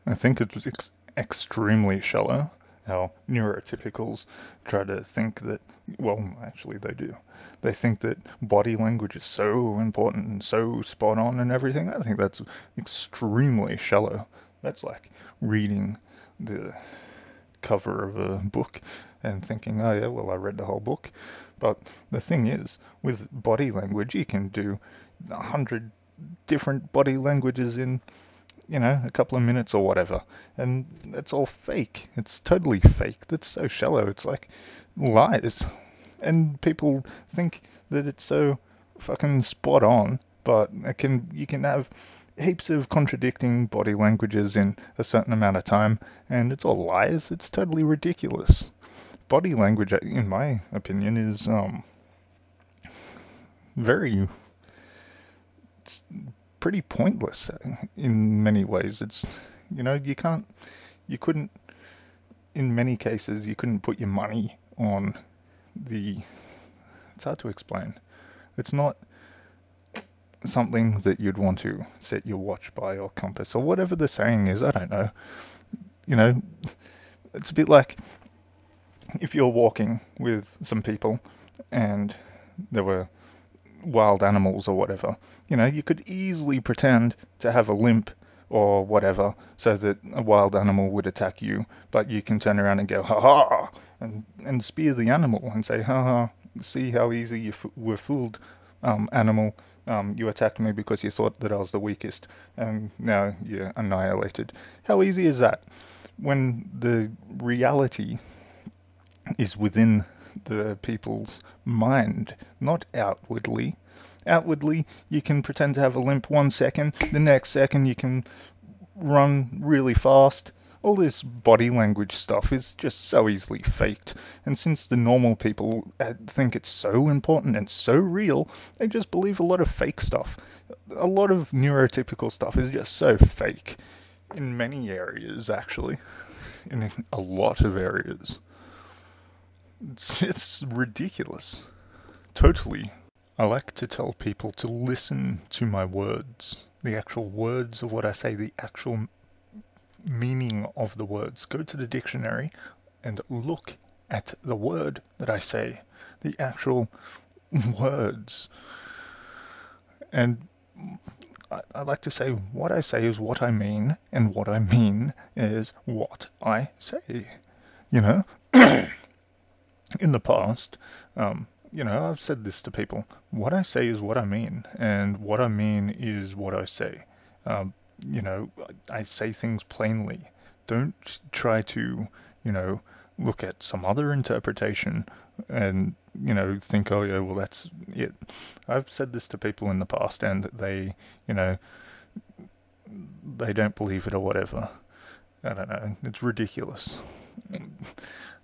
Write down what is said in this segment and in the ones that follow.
I think it's extremely shallow. How neurotypicals try to think that, well, actually they do. They think that body language is so important and so spot on and everything. I think that's extremely shallow. That's like reading the cover of a book and thinking, oh yeah, well, I read the whole book. But the thing is, with body language, you can do 100 different body languages in a couple of minutes or whatever. And it's all fake. It's totally fake. That's so shallow. It's like lies. And people think that it's so fucking spot on, but you can have heaps of contradicting body languages in a certain amount of time, and it's all lies. It's totally ridiculous. Body language, in my opinion, is very it's pretty pointless in many ways. You couldn't, in many cases, you couldn't put your money on the. It's hard to explain. It's not something that you'd want to set your watch by or compass or whatever the saying is. I don't know. You know, it's a bit like if you're walking with some people and there were wild animals or whatever, you could easily pretend to have a limp or whatever so that a wild animal would attack you, but you can turn around and go, ha ha, and spear the animal and say, ha ha, see how easy you were fooled, animal. You attacked me because you thought that I was the weakest, and now you're annihilated. How easy is that? When the reality is within the people's mind, not outwardly. Outwardly, you can pretend to have a limp 1 second, the next second you can run really fast. All this body language stuff is just so easily faked, and since the normal people think it's so important and so real, they just believe a lot of fake stuff. A lot of neurotypical stuff is just so fake. In many areas, actually. In a lot of areas. It's ridiculous. Totally. I like to tell people to listen to my words. The actual words of what I say, the actual meaning of the words. Go to the dictionary and look at the word that I say. The actual words. And I like to say what I say is what I mean, and what I mean is what I say. In the past, I've said this to people. What I say is what I mean, and what I mean is what I say. I say things plainly. Don't try to, look at some other interpretation and, think, oh yeah, well that's it. I've said this to people in the past and they don't believe it or whatever. I don't know. It's ridiculous.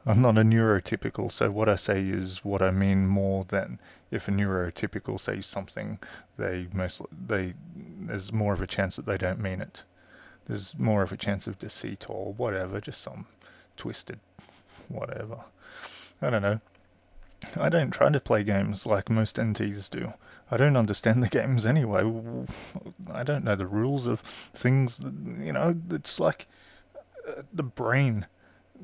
I'm not a neurotypical, so what I say is what I mean more than if a neurotypical says something, there's more of a chance that they don't mean it. There's more of a chance of deceit or whatever, just some twisted whatever. I don't know. I don't try to play games like most NTs do. I don't understand the games anyway. I don't know the rules of things. It's like the brain,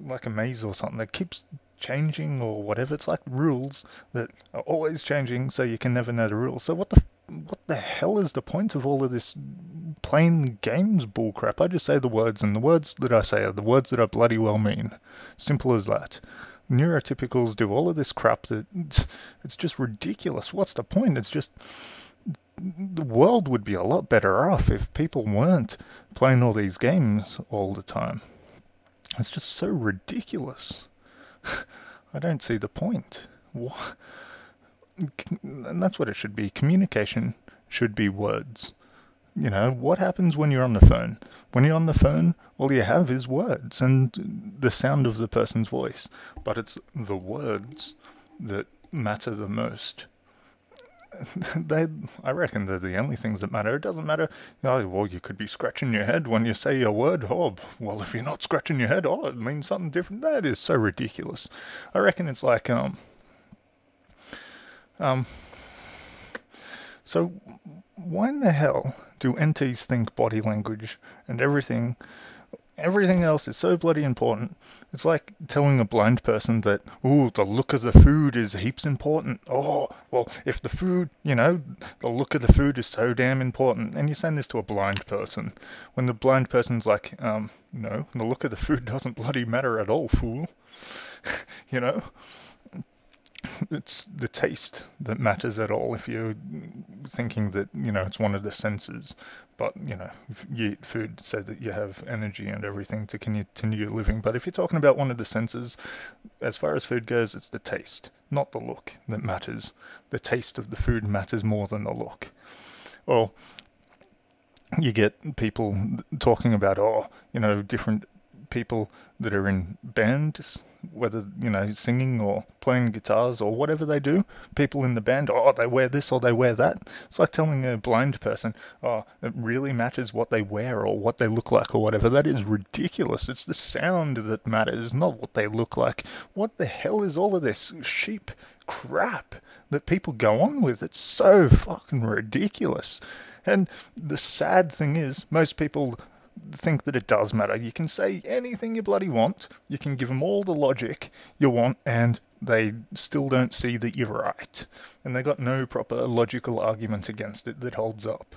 like a maze or something that keeps changing or whatever. It's like rules that are always changing, so you can never know the rules. So what the hell is the point of all of this playing games bullcrap? I just say the words, and the words that I say are the words that I bloody well mean. Simple as that. Neurotypicals do all of this crap that it's just ridiculous. What's the point? It's just the world would be a lot better off if people weren't playing all these games all the time. It's just so ridiculous. I don't see the point. And that's what it should be. Communication should be words. What happens when you're on the phone? When you're on the phone, all you have is words and the sound of the person's voice. But it's the words that matter the most. I reckon they're the only things that matter. It doesn't matter. Oh, well, you could be scratching your head when you say a word. Oh, well, if you're not scratching your head, it means something different. That is so ridiculous. I reckon it's like So why in the hell do NTs think body language and everything Everything else is so bloody important. It's like telling a blind person that, oh, the look of the food is heaps important. Oh, well, if the food, the look of the food is so damn important. And you're saying this to a blind person. When the blind person's like, no, the look of the food doesn't bloody matter at all, fool. you know? It's the taste that matters at all if you're thinking that, it's one of the senses. But, if you eat food so that you have energy and everything to continue living. But if you're talking about one of the senses, as far as food goes, it's the taste, not the look that matters. The taste of the food matters more than the look. Or you get people talking about, different people that are in bands, whether, singing or playing guitars or whatever they do. People in the band, they wear this or they wear that. It's like telling a blind person, it really matters what they wear or what they look like or whatever. That is ridiculous. It's the sound that matters, not what they look like. What the hell is all of this sheep crap that people go on with? It's so fucking ridiculous. And the sad thing is, most people think that it does matter. You can say anything you bloody want, you can give them all the logic you want, and they still don't see that you're right. And they got no proper logical argument against it that holds up.